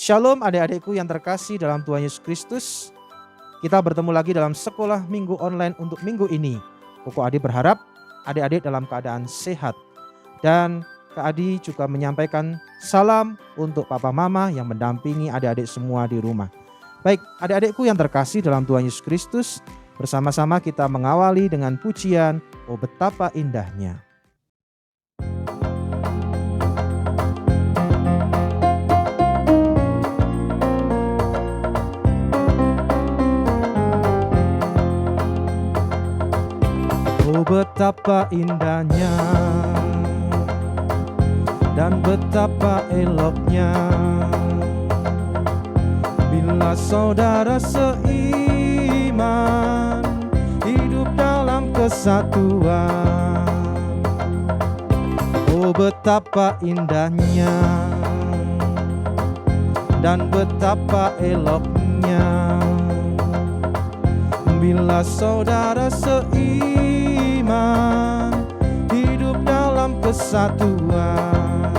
Shalom adik-adikku yang terkasih dalam Tuhan Yesus Kristus. Kita bertemu lagi dalam sekolah minggu online untuk minggu ini. Koko Adi berharap adik-adik dalam keadaan sehat. Dan Kak Adi juga menyampaikan salam untuk papa mama yang mendampingi adik-adik semua di rumah. Baik, adik-adikku yang terkasih dalam Tuhan Yesus Kristus, bersama-sama kita mengawali dengan pujian "Oh Betapa Indahnya". Oh betapa indahnya dan betapa eloknya bila saudara seiman hidup dalam kesatuan. Oh betapa indahnya dan betapa eloknya bila saudara seiman hidup dalam kesatuan.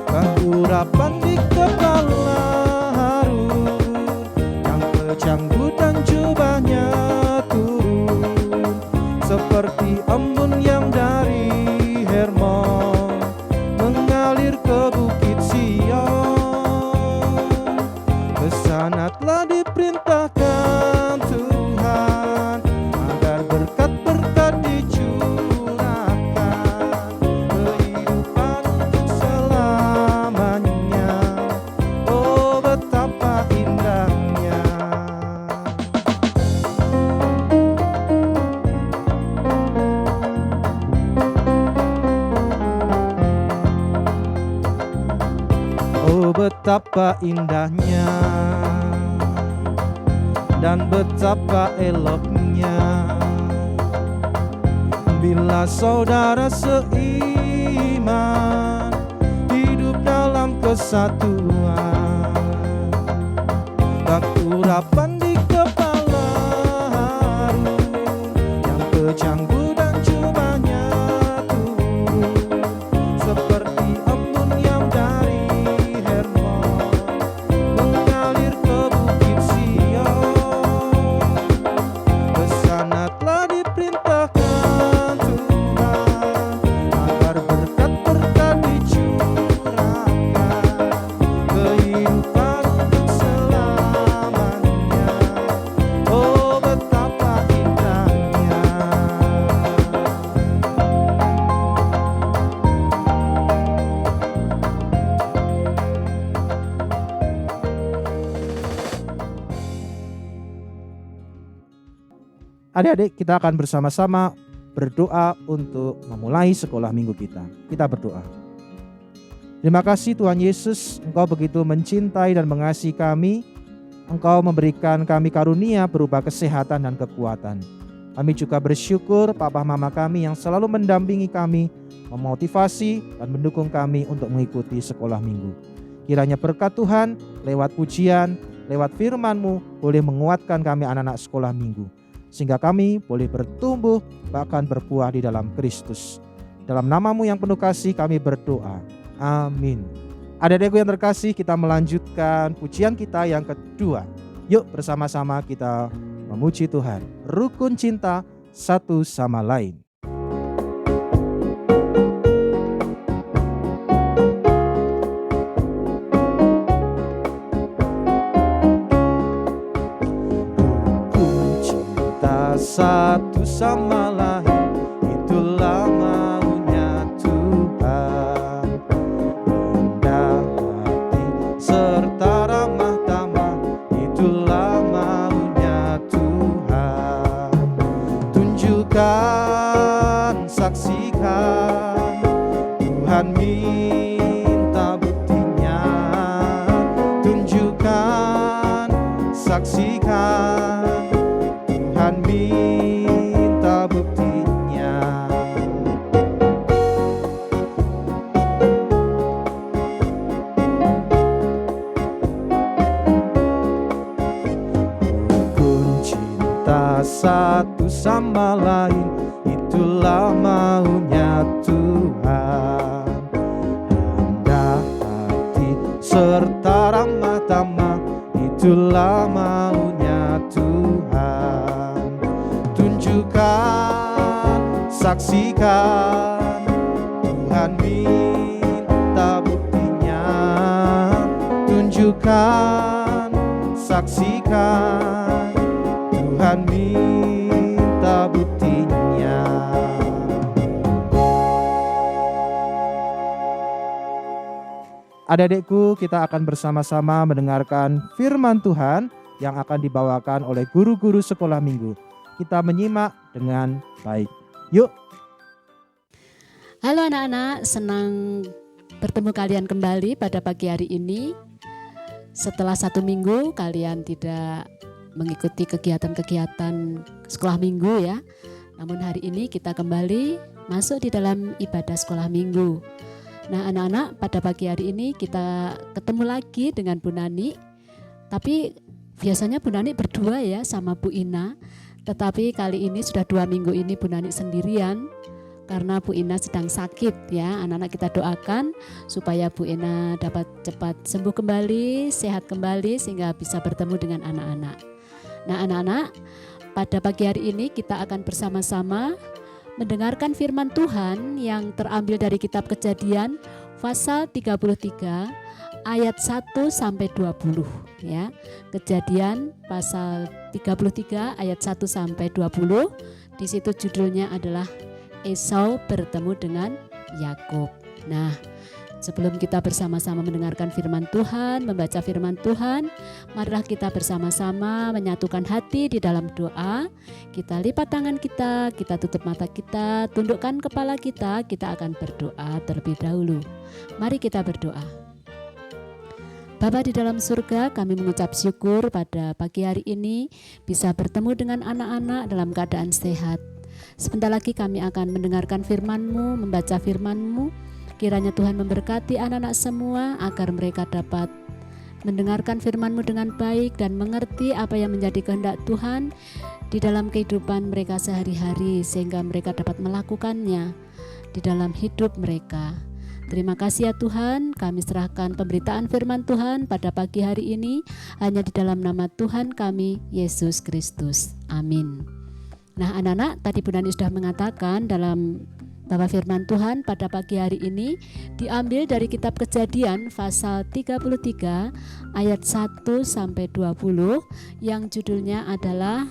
Keurapan di kepala Harun yang kecanggu dan jubahnya turun seperti embun yang dari Hermon mengalir ke bukit Sion. Kesana telah diperintahkan Tuhan agar berkat-berkat dicurahkan, kehidupan untuk selamanya. Oh betapa indahnya. Oh betapa indahnya dan betapa eloknya bila saudara seiman hidup dalam kesatuan. Keurapan di kepala Harun yang kecanggu dan jubahnya turun seperti embun yang dari Hermon mengalir ke bukit Sion. Kesana telah diperintahkan Tuhan agar berkat-berkat dicurahkan, kehidupan untuk selamanya. Oh betapa indahnya. Adik-adik, kita akan bersama-sama berdoa untuk memulai sekolah minggu kita. Kita berdoa. Terima kasih Tuhan Yesus, Engkau begitu mencintai dan mengasihi kami. Engkau memberikan kami karunia berupa kesehatan dan kekuatan. Kami juga bersyukur Papa Mama kami yang selalu mendampingi kami, memotivasi dan mendukung kami untuk mengikuti sekolah minggu. Kiranya berkat Tuhan lewat pujian, lewat firman-Mu boleh menguatkan kami anak-anak sekolah minggu, sehingga kami boleh bertumbuh bahkan berbuah di dalam Kristus. Dalam nama-Mu yang penuh kasih kami berdoa. Amin. Adik-adikku yang terkasih, kita melanjutkan pujian kita yang kedua. Yuk bersama-sama kita memuji Tuhan. Rukun cinta satu sama lain. Satu sama lain, itulah maunya Tuhan. Rendah hati serta ramah tamah, itulah maunya Tuhan. Tunjukkan, saksikan, Tuhan minta buktinya. Tunjukkan, saksikan, Tuhan minta buktinya. Rukun cinta satu sama lain, itulah maunya Tuhan. Rendah hati serta itulah maunya Tuhan. Tunjukkan, saksikan, Tuhan minta buktinya. Tunjukkan, saksikan, Tuhan minta buktinya. Adik-adikku, kita akan bersama-sama mendengarkan firman Tuhan yang akan dibawakan oleh guru-guru sekolah minggu. Kita menyimak dengan baik. Yuk. Halo anak-anak, senang bertemu kalian kembali pada pagi hari ini. Setelah 1 minggu kalian tidak mengikuti kegiatan-kegiatan sekolah minggu ya. Namun hari ini kita kembali masuk di dalam ibadah sekolah minggu. Nah anak-anak, pada pagi hari ini kita ketemu lagi dengan Bu Nani. Tapi biasanya Bu Nani berdua ya sama Bu Ina. Tetapi kali ini sudah 2 minggu ini Bu Nani sendirian karena Bu Ina sedang sakit ya. Anak-anak kita doakan supaya Bu Ina dapat cepat sembuh kembali, sehat kembali sehingga bisa bertemu dengan anak-anak. Nah anak-anak, pada pagi hari ini kita akan bersama-sama mendengarkan firman Tuhan yang terambil dari kitab Kejadian pasal 33 ayat 1 sampai 20 ya. Kejadian pasal 33 ayat 1 sampai 20. Di situ judulnya adalah Esau bertemu dengan Yakub. Nah, sebelum kita bersama-sama mendengarkan firman Tuhan, membaca firman Tuhan, marilah kita bersama-sama menyatukan hati di dalam doa. Kita lipat tangan kita tutup mata kita, tundukkan kepala kita akan berdoa terlebih dahulu. Mari kita berdoa. Bapa di dalam surga, kami mengucap syukur pada pagi hari ini bisa bertemu dengan anak-anak dalam keadaan sehat. Sebentar lagi kami akan mendengarkan firman-Mu, membaca firman-Mu. Kiranya Tuhan memberkati anak-anak semua agar mereka dapat mendengarkan firman-Mu dengan baik dan mengerti apa yang menjadi kehendak Tuhan di dalam kehidupan mereka sehari-hari sehingga mereka dapat melakukannya di dalam hidup mereka. Terima kasih ya Tuhan, kami serahkan pemberitaan firman Tuhan pada pagi hari ini hanya di dalam nama Tuhan kami, Yesus Kristus. Amin. Nah anak-anak, tadi Bu Nani sudah mengatakan dalam bahwa firman Tuhan pada pagi hari ini diambil dari kitab Kejadian pasal 33 ayat 1 sampai 20 yang judulnya adalah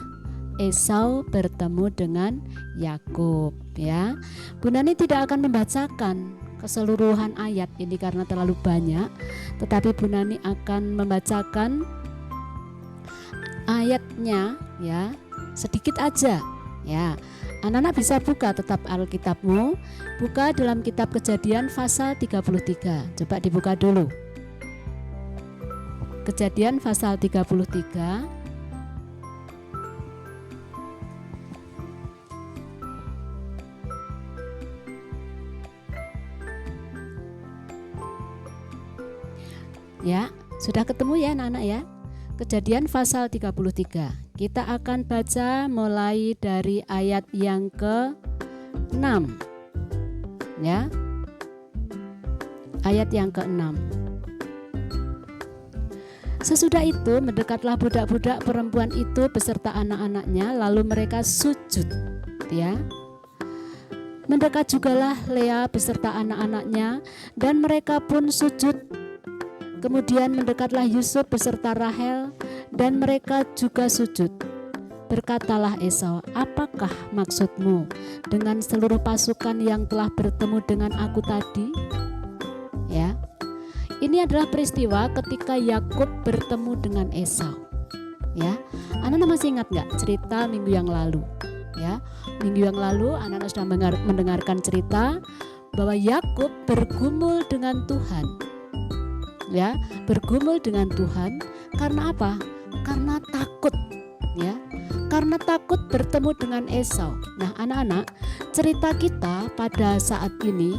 Esau bertemu dengan Yakub ya. Bu Nani tidak akan membacakan keseluruhan ayat ini karena terlalu banyak, tetapi Bu Nani akan membacakan ayatnya ya, sedikit aja ya. Anak-anak bisa buka tetap Alkitabmu, buka dalam kitab Kejadian pasal 33. Coba dibuka dulu. Kejadian pasal 33. Ya, sudah ketemu ya anak-anak ya. Kejadian pasal 33. Kita akan baca mulai dari ayat yang ke-6. Ya. Ayat yang ke-6. Sesudah itu mendekatlah budak-budak perempuan itu beserta anak-anaknya, lalu mereka sujud. Ya. Mendekat jugalah Lea beserta anak-anaknya dan mereka pun sujud. Kemudian mendekatlah Yusuf beserta Rahel dan mereka juga sujud. Berkatalah Esau, apakah maksudmu dengan seluruh pasukan yang telah bertemu dengan aku tadi? Ya, ini adalah peristiwa ketika Yakub bertemu dengan Esau. Ya, anak-anak masih ingat nggak cerita minggu yang lalu? Ya, minggu yang lalu anak-anak sudah mendengarkan cerita bahwa Yakub bergumul dengan Tuhan. Ya, bergumul dengan Tuhan karena apa? Karena takut, ya. Karena takut bertemu dengan Esau. Nah, anak-anak, cerita kita pada saat ini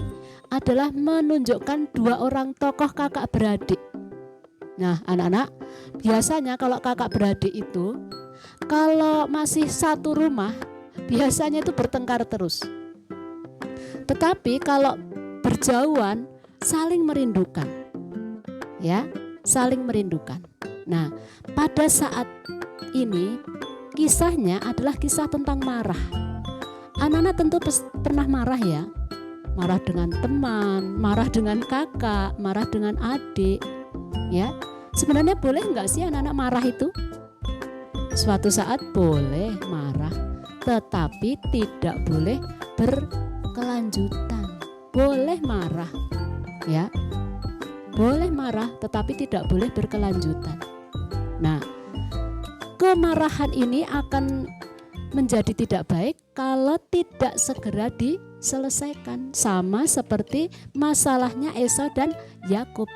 adalah menunjukkan 2 orang tokoh kakak beradik. Nah, anak-anak, biasanya kalau kakak beradik itu kalau masih satu rumah, biasanya itu bertengkar terus. Tetapi kalau berjauhan saling merindukan. Ya, saling merindukan. Nah, pada saat ini kisahnya adalah kisah tentang marah. Anak-anak tentu pernah marah ya. Marah dengan teman, marah dengan kakak, marah dengan adik. Ya, sebenarnya boleh nggak sih anak-anak marah itu? Suatu saat boleh marah, tetapi tidak boleh berkelanjutan. Boleh marah, ya, boleh marah, tetapi tidak boleh berkelanjutan. Nah, kemarahan ini akan menjadi tidak baik kalau tidak segera diselesaikan, sama seperti masalahnya Esau dan Yakub.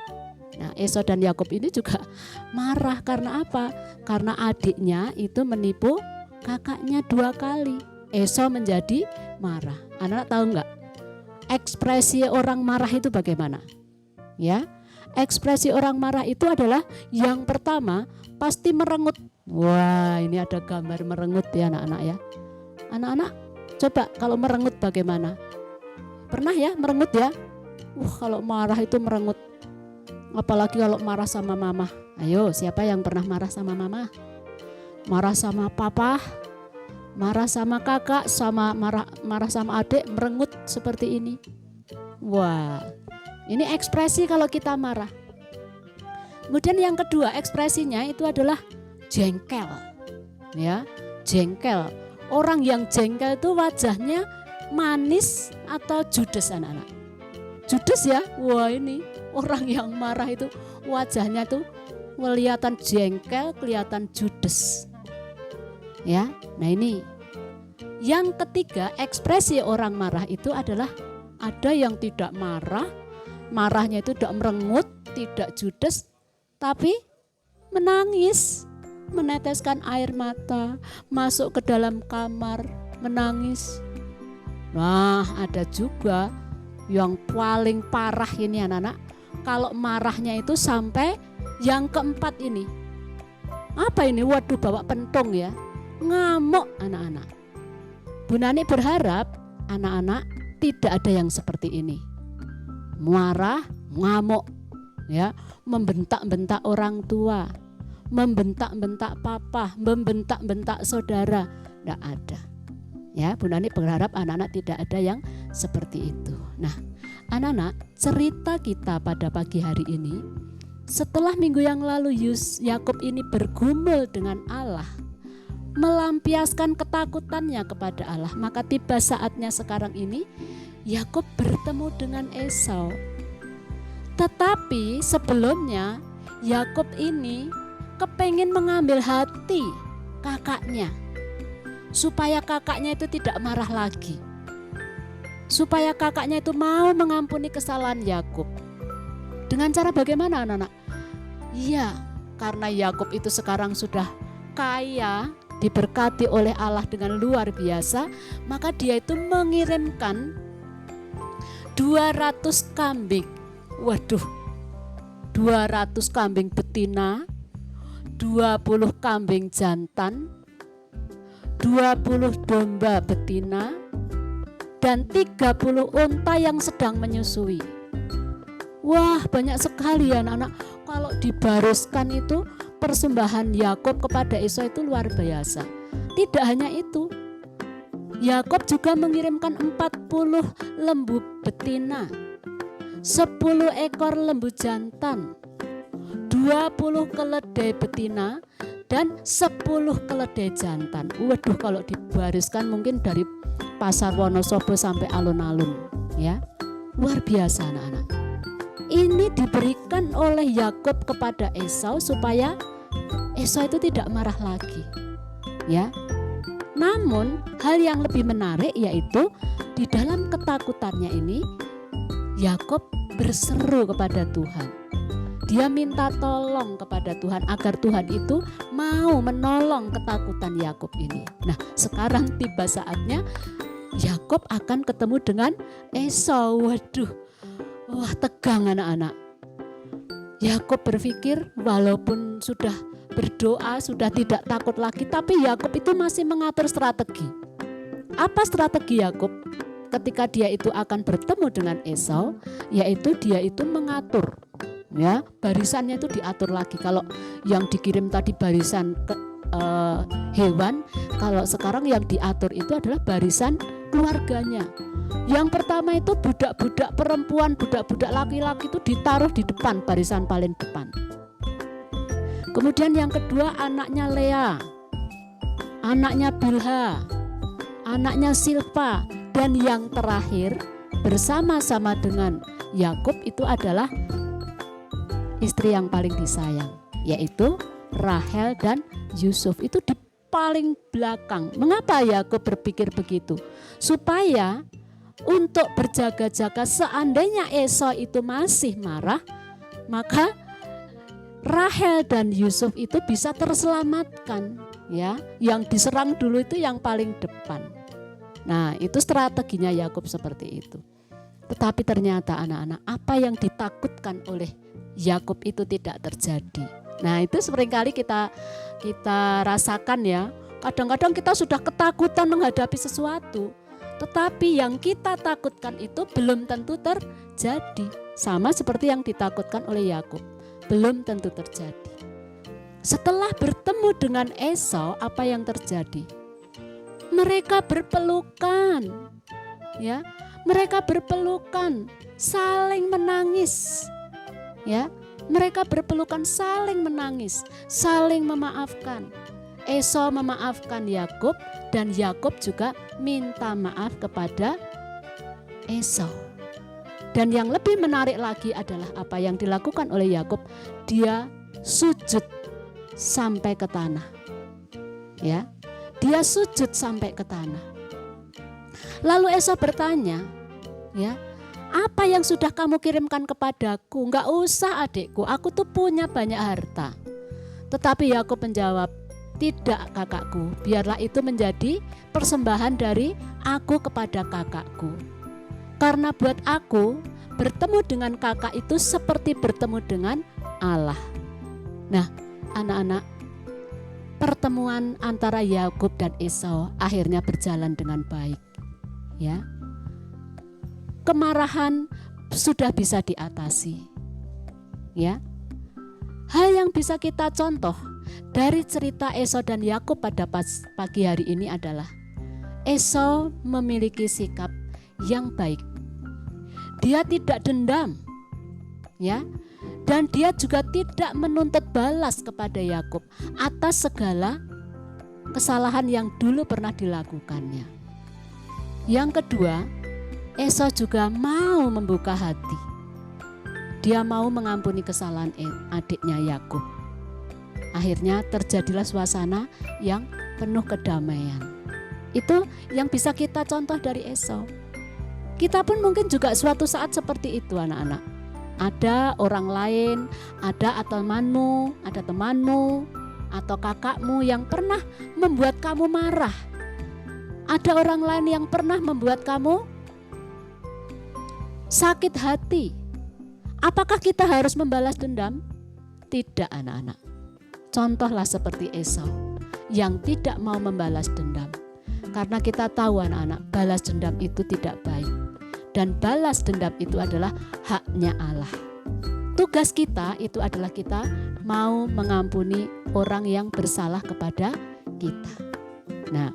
Nah, Esau dan Yakub ini juga marah karena apa? Karena adiknya itu menipu kakaknya 2 kali. Esau menjadi marah. Anak tahu nggak? Ekspresi orang marah itu bagaimana? Ya, ekspresi orang marah itu adalah yang pertama pasti merengut. Wah, ini ada gambar merengut ya anak-anak ya. Anak-anak coba kalau merengut bagaimana? Pernah ya merengut ya? Kalau marah itu merengut. Apalagi kalau marah sama mama. Ayo, siapa yang pernah marah sama mama? Marah sama papa, marah sama kakak, sama marah sama adik, merengut seperti ini. Wah, ini ekspresi kalau kita marah. Kemudian yang kedua ekspresinya itu adalah jengkel. Ya, jengkel. Orang yang jengkel itu wajahnya manis atau judes anak-anak. Judes ya. Wah, ini orang yang marah itu wajahnya tuh kelihatan jengkel, kelihatan judes. Ya. Nah, ini. Yang ketiga, ekspresi orang marah itu adalah ada yang tidak marah. Marahnya itu tidak merengut, tidak judes, tapi menangis, meneteskan air mata, masuk ke dalam kamar, menangis. Nah, ada juga yang paling parah ini anak-anak, kalau marahnya itu sampai yang keempat ini. Apa ini? Waduh, bawa pentung ya. Ngamuk anak-anak. Bu Nani berharap anak-anak tidak ada yang seperti ini. Marah, ngamuk, ya, membentak-bentak orang tua, membentak-bentak papa, membentak-bentak saudara, tidak ada. Ya, Bu Nani berharap anak-anak tidak ada yang seperti itu. Nah, anak-anak, cerita kita pada pagi hari ini, setelah minggu yang lalu Yakub ini bergumul dengan Allah, melampiaskan ketakutannya kepada Allah, maka tiba saatnya sekarang ini Yakub bertemu dengan Esau. Tetapi sebelumnya Yakub ini kepengin mengambil hati kakaknya, supaya kakaknya itu tidak marah lagi, supaya kakaknya itu mau mengampuni kesalahan Yakub. Dengan cara bagaimana anak-anak? Iya, karena Yakub itu sekarang sudah kaya, diberkati oleh Allah dengan luar biasa, maka dia itu mengirimkan 200 kambing. Waduh, 200 kambing betina, 20 kambing jantan, 20 domba betina, dan 30 unta yang sedang menyusui. Wah, banyak sekali ya anak-anak. Kalau dibaruskan itu persembahan Yakub kepada Esau itu luar biasa. Tidak hanya itu, Yakub juga mengirimkan 40 lembu betina, 10 ekor lembu jantan, 20 keledai betina, dan 10 keledai jantan. Waduh, kalau dibariskan mungkin dari Pasar Wonosobo sampai alun-alun, ya. Luar biasa anak-anak. Ini diberikan oleh Yakub kepada Esau supaya Esau itu tidak marah lagi, ya. Namun hal yang lebih menarik yaitu di dalam ketakutannya ini Yakub berseru kepada Tuhan. Dia minta tolong kepada Tuhan agar Tuhan itu mau menolong ketakutan Yakub ini. Nah, sekarang tiba saatnya Yakub akan ketemu dengan Esau. Waduh, wah, tegang anak-anak. Yakub berpikir walaupun sudah berdoa, sudah tidak takut lagi, tapi Yakub itu masih mengatur strategi. Apa strategi Yakub ketika dia itu akan bertemu dengan Esau? Yaitu dia itu mengatur Ya, barisannya itu diatur lagi. Kalau yang dikirim tadi barisan hewan, kalau sekarang yang diatur itu adalah barisan keluarganya. Yang pertama itu budak-budak perempuan, budak-budak laki-laki itu ditaruh di depan, barisan paling depan. Kemudian yang kedua anaknya Lea, anaknya Bilha, anaknya Silpa, dan yang terakhir bersama-sama dengan Yakub itu adalah istri yang paling disayang, yaitu Rahel dan Yusuf. Itu di paling belakang. Mengapa Yakub berpikir begitu? Supaya untuk berjaga-jaga seandainya Esau itu masih marah, maka Rahel dan Yusuf itu bisa terselamatkan, ya. Yang diserang dulu itu yang paling depan. Nah, itu strateginya Yakub seperti itu. Tetapi ternyata anak-anak, apa yang ditakutkan oleh Yakub itu tidak terjadi. Nah, itu seringkali kita rasakan ya. Kadang-kadang kita sudah ketakutan menghadapi sesuatu, tetapi yang kita takutkan itu belum tentu terjadi. Sama seperti yang ditakutkan oleh Yakub, belum tentu terjadi. Setelah bertemu dengan Esau, apa yang terjadi? Mereka berpelukan, ya. Mereka berpelukan, saling menangis, ya. Mereka berpelukan, saling menangis, saling memaafkan. Esau memaafkan Yakub dan Yakub juga minta maaf kepada Esau. Dan yang lebih menarik lagi adalah apa yang dilakukan oleh Yakub, dia sujud sampai ke tanah. Ya, dia sujud sampai ke tanah. Lalu Esau bertanya, ya, apa yang sudah kamu kirimkan kepadaku? Enggak usah adikku, aku tuh punya banyak harta. Tetapi Yakub menjawab, tidak kakakku, biarlah itu menjadi persembahan dari aku kepada kakakku. Karena buat aku, bertemu dengan kakak itu seperti bertemu dengan Allah. Nah, anak-anak, pertemuan antara Yakub dan Esau akhirnya berjalan dengan baik. Ya. Kemarahan sudah bisa diatasi. Ya. Hal yang bisa kita contoh dari cerita Esau dan Yakub pada pagi hari ini adalah Esau memiliki sikap yang baik. Dia tidak dendam. Ya. Dan dia juga tidak menuntut balas kepada Yakub atas segala kesalahan yang dulu pernah dilakukannya. Yang kedua, Esau juga mau membuka hati. Dia mau mengampuni kesalahan adiknya Yakub. Akhirnya terjadilah suasana yang penuh kedamaian. Itu yang bisa kita contoh dari Esau. Kita pun mungkin juga suatu saat seperti itu anak-anak. Ada orang lain, ada temanmu, atau kakakmu yang pernah membuat kamu marah. Ada orang lain yang pernah membuat kamu sakit hati. Apakah kita harus membalas dendam? Tidak anak-anak. Contohlah seperti Esau yang tidak mau membalas dendam. Karena kita tahu anak-anak, balas dendam itu tidak baik. Dan balas dendam itu adalah haknya Allah. Tugas kita itu adalah kita mau mengampuni orang yang bersalah kepada kita. Nah,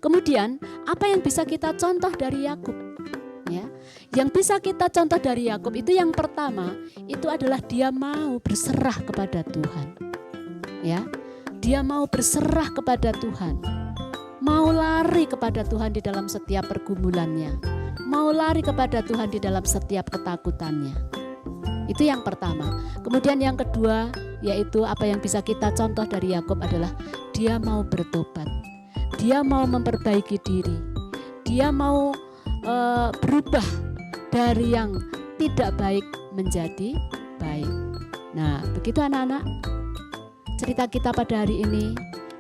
kemudian apa yang bisa kita contoh dari Yakub? Ya, yang bisa kita contoh dari Yakub itu yang pertama itu adalah dia mau berserah kepada Tuhan. Ya, dia mau berserah kepada Tuhan, mau lari kepada Tuhan di dalam setiap pergumulannya, mau lari kepada Tuhan di dalam setiap ketakutannya. Itu yang pertama. Kemudian yang kedua yaitu apa yang bisa kita contoh dari Yakub adalah dia mau bertobat, dia mau memperbaiki diri, dia mau berubah dari yang tidak baik menjadi baik. Nah, begitu anak-anak. Cerita kita pada hari ini,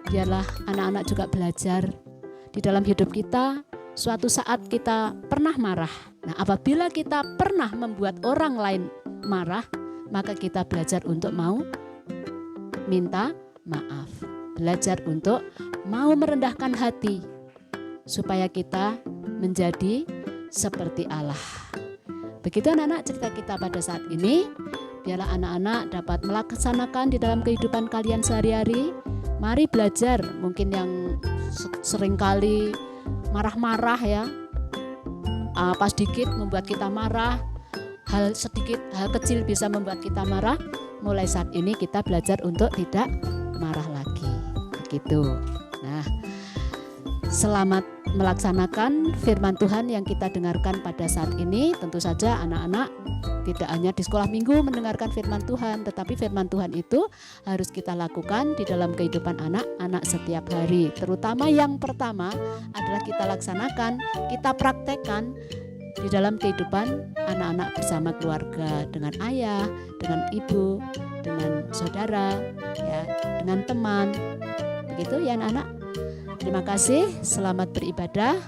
biarlah anak-anak juga belajar di dalam hidup kita. Suatu saat kita pernah marah. Nah, apabila kita pernah membuat orang lain marah, maka kita belajar untuk mau minta maaf. Belajar untuk mau merendahkan hati supaya kita menjadi seperti Allah. Begitu anak-anak cerita kita pada saat ini. Biarlah anak-anak dapat melaksanakan di dalam kehidupan kalian sehari-hari. Mari belajar, mungkin yang seringkali marah-marah ya, apa sedikit membuat kita marah, hal sedikit, hal kecil bisa membuat kita marah. Mulai saat ini kita belajar untuk tidak marah lagi. Begitu. Nah, selamat melaksanakan firman Tuhan yang kita dengarkan pada saat ini. Tentu saja anak-anak tidak hanya di sekolah minggu mendengarkan firman Tuhan, tetapi firman Tuhan itu harus kita lakukan di dalam kehidupan anak-anak setiap hari. Terutama yang pertama adalah kita laksanakan, kita praktekkan di dalam kehidupan anak-anak bersama keluarga, dengan ayah, dengan ibu, dengan saudara, ya, dengan teman. Begitu ya anak-anak. Terima kasih, selamat beribadah.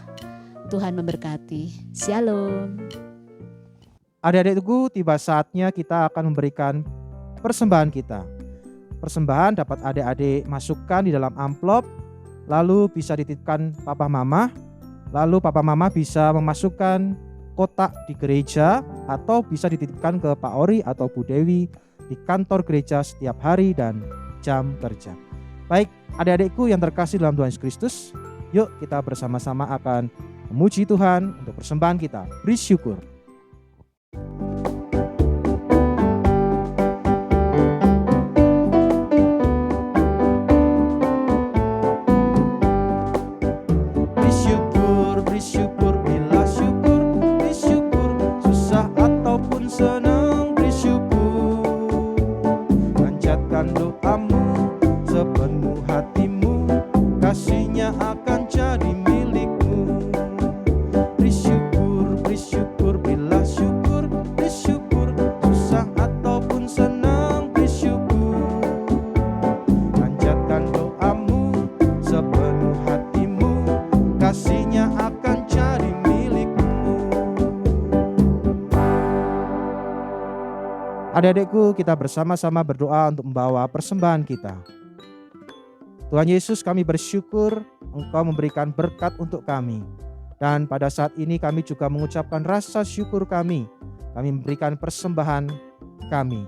Tuhan memberkati. Shalom. Adik-adikku, tiba saatnya kita akan memberikan persembahan kita. Persembahan dapat adik-adik masukkan di dalam amplop, lalu bisa dititipkan papa mama, lalu papa mama bisa memasukkan kotak di gereja, atau bisa dititipkan ke Pak Ori atau Bu Dewi di kantor gereja setiap hari dan jam kerja. Baik, adik-adikku yang terkasih dalam Tuhan Yesus Kristus, yuk kita bersama-sama akan memuji Tuhan untuk persembahan kita. Beri syukur. Beri syukur bila syukur, beri syukur susah ataupun senang, beri syukur. Panjatkan doamu sepenuh hatimu, kasihnya akan jadi milikmu. Beri syukur bila syukur, beri syukur susah ataupun senang, beri syukur. Panjatkan doamu sepenuh hatimu, kasihnya akan jadi milikmu. Adik-adikku, kita bersama-sama berdoa untuk membawa persembahan kita. Tuhan Yesus, kami bersyukur Engkau memberikan berkat untuk kami. Dan pada saat ini kami juga mengucapkan rasa syukur kami. Kami memberikan persembahan kami.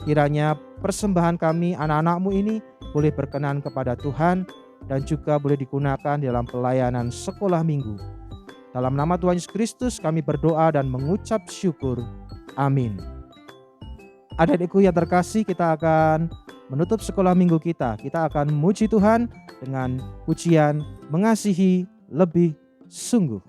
Kiranya persembahan kami, anak-anak-Mu ini boleh berkenan kepada Tuhan dan juga boleh digunakan dalam pelayanan sekolah minggu. Dalam nama Tuhan Yesus Kristus kami berdoa dan mengucap syukur. Amin. Adik-adikku yang terkasih, kita akan menutup sekolah minggu kita. Kita akan memuji Tuhan dengan pujian Mengasihi Lebih Sungguh.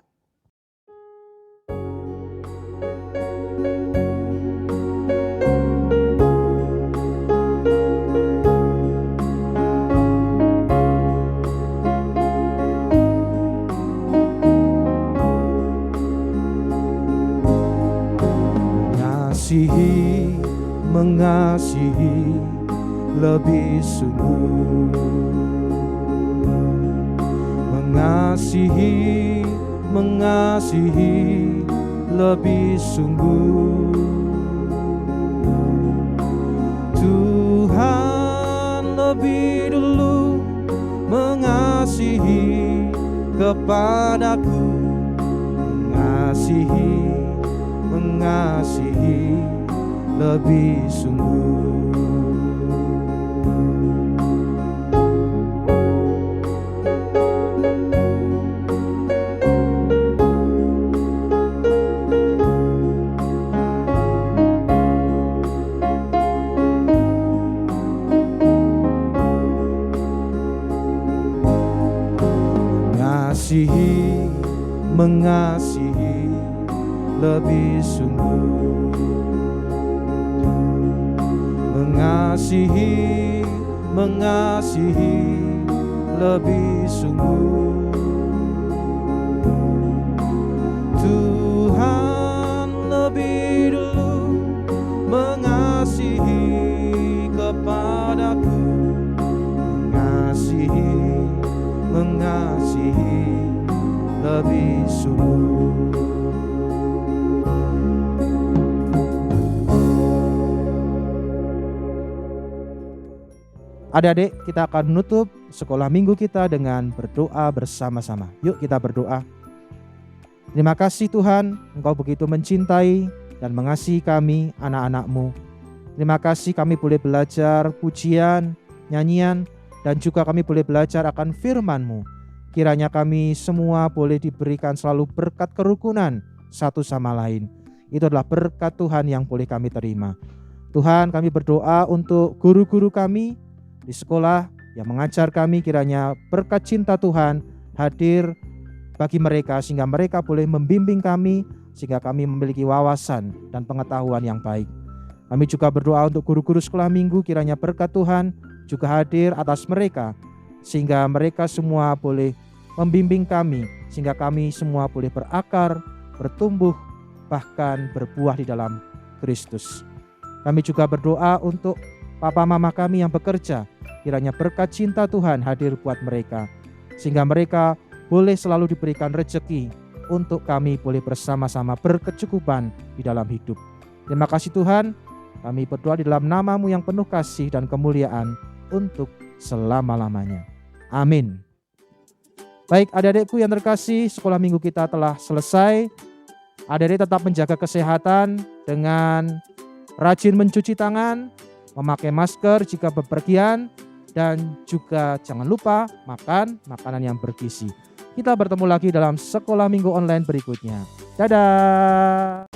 Mengasihi lebih sungguh, mengasihi lebih sungguh. Tuhan lebih dulu mengasihi kepadaku, mengasihi lebih sungguh. Mengasihi lebih sungguh, mengasihi lebih sungguh. Tuhan lebih dulu mengasihi kepadaku, mengasihi lebih sungguh. Adik-adik, kita akan menutup sekolah minggu kita dengan berdoa bersama-sama. Yuk kita berdoa. Terima kasih Tuhan, Engkau begitu mencintai dan mengasihi kami, anak-anak-Mu. Terima kasih kami boleh belajar pujian, nyanyian, dan juga kami boleh belajar akan firman-Mu. Kiranya kami semua boleh diberikan selalu berkat kerukunan satu sama lain. Itu adalah berkat Tuhan yang boleh kami terima. Tuhan, kami berdoa untuk guru-guru kami di sekolah yang mengajar kami, kiranya berkat cinta Tuhan hadir bagi mereka sehingga mereka boleh membimbing kami, sehingga kami memiliki wawasan dan pengetahuan yang baik. Kami juga berdoa untuk guru-guru sekolah minggu, kiranya berkat Tuhan juga hadir atas mereka, sehingga mereka semua boleh membimbing kami, sehingga kami semua boleh berakar, bertumbuh, bahkan berbuah di dalam Kristus. Kami juga berdoa untuk papa mama kami yang bekerja, kiranya berkat cinta Tuhan hadir buat mereka, sehingga mereka boleh selalu diberikan rezeki untuk kami boleh bersama-sama berkecukupan di dalam hidup. Terima kasih Tuhan, kami berdoa di dalam nama-Mu yang penuh kasih dan kemuliaan untuk selama-lamanya. Amin. Baik adik-adikku yang terkasih, sekolah minggu kita telah selesai. Adik-adik tetap menjaga kesehatan dengan rajin mencuci tangan, memakai masker jika bepergian, dan juga jangan lupa makan makanan yang bergizi. Kita bertemu lagi dalam sekolah minggu online berikutnya. Dadah.